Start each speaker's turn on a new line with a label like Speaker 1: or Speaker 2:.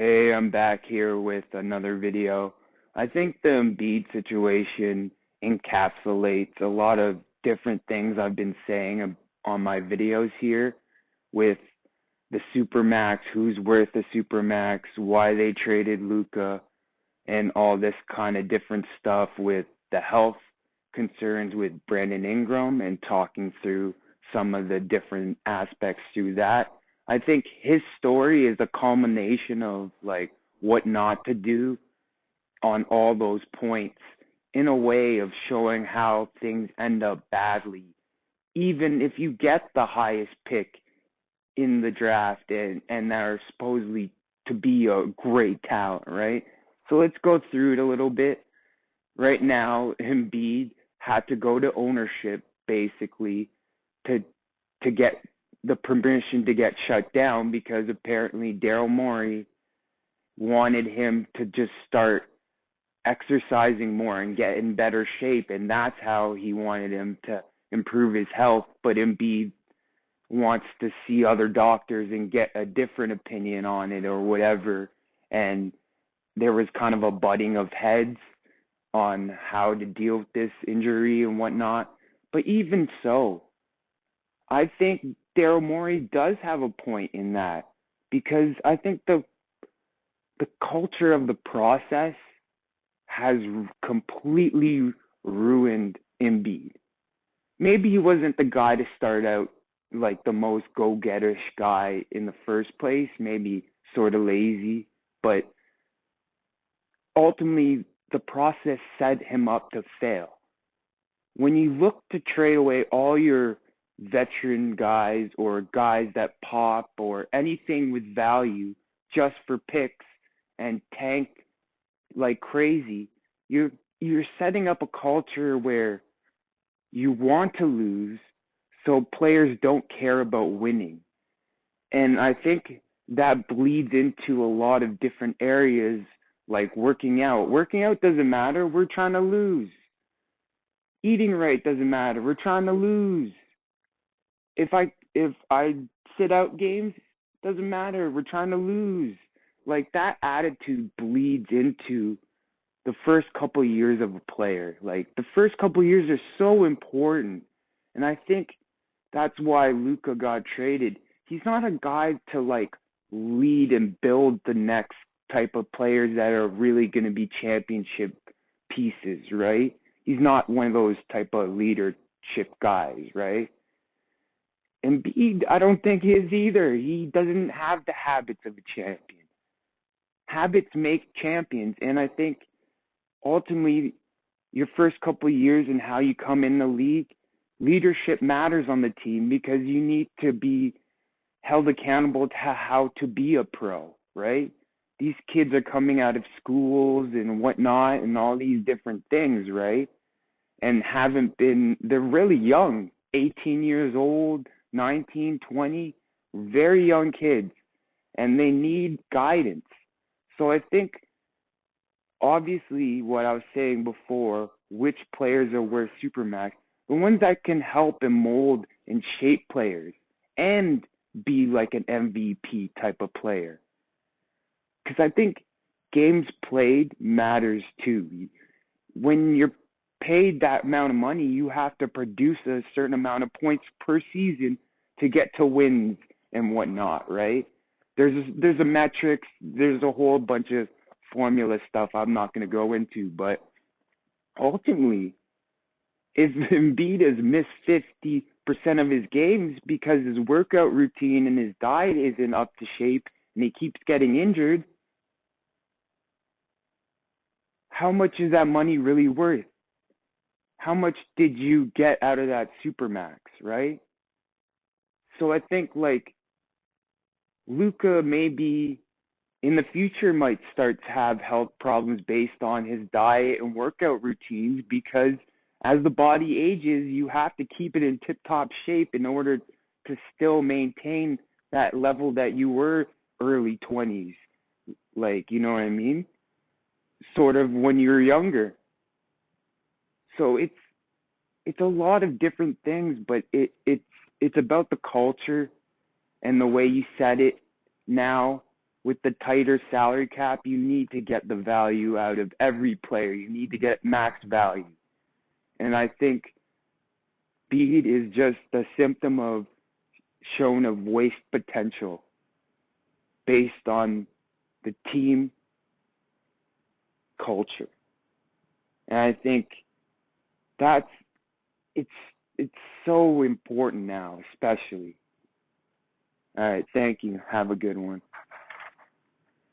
Speaker 1: Hey, I'm back here with another video. I think the Embiid situation encapsulates a lot of different things I've been saying on my videos here with the Supermax, who's worth the Supermax, why they traded Luka, and all this kind of different stuff with the health concerns with Brandon Ingram and talking through some of the different aspects to that. I think his story is a culmination of like what not to do on all those points in a way of showing how things end up badly, even if you get the highest pick in the draft and that are supposedly to be a great talent, right? So let's go through it a little bit. Right now, Embiid had to go to ownership basically to get the permission to get shut down because apparently Daryl Morey wanted him to just start exercising more and get in better shape, and that's how he wanted him to improve his health. But Embiid wants to see other doctors and get a different opinion on it or whatever, and there was kind of a butting of heads on how to deal with this injury and whatnot. But even so, I think Daryl Morey does have a point in that because I think the culture of the process has completely ruined Embiid. Maybe he wasn't the guy to start out like the most go-getterish guy in the first place, maybe sort of lazy, but ultimately the process set him up to fail. When you look to trade away all your veteran guys or guys that pop or anything with value just for picks and tank like crazy, you're setting up a culture where you want to lose so players don't care about winning. And I think that bleeds into a lot of different areas like working out. Working out doesn't matter, we're trying to lose. Eating right doesn't matter, we're trying to lose. If I sit out games, doesn't matter, we're trying to lose. Like that attitude bleeds into the first couple of years of a player. Like the first couple of years are so important. And I think that's why Luka got traded. He's not a guy to like lead and build the next type of players that are really going to be championship pieces, right? He's not one of those type of leadership guys, right? Embiid, I don't think he is either. He doesn't have the habits of a champion. Habits make champions, and I think ultimately your first couple of years and how you come in the league, leadership matters on the team because you need to be held accountable to how to be a pro, right? These kids are coming out of schools and whatnot and all these different things, right? And they're really young, 18 years old, 19, 20, very young kids, and they need guidance. So I think, obviously, what I was saying before, which players are worth Supermax, the ones that can help and mold and shape players and be like an MVP type of player. Because I think games played matters too. When you're paid that amount of money, you have to produce a certain amount of points per season to get to wins and whatnot, right? There's a metrics, there's a whole bunch of formula stuff I'm not going to go into, but ultimately, if Embiid has missed 50% of his games because his workout routine and his diet isn't up to shape and he keeps getting injured, how much is that money really worth? How much did you get out of that Supermax, right? So I think like Luka maybe in the future might start to have health problems based on his diet and workout routines because as the body ages, you have to keep it in tip-top shape in order to still maintain that level that you were early 20s. Like, you know what I mean? Sort of when you're younger. So it's a lot of different things, but it's about the culture and the way you set it now with the tighter salary cap, you need to get the value out of every player. You need to get max value. And I think speed is just a symptom of shown of waste potential based on the team culture. And I think that's it's it's so important now, especially. All right, thank you. Have a good one.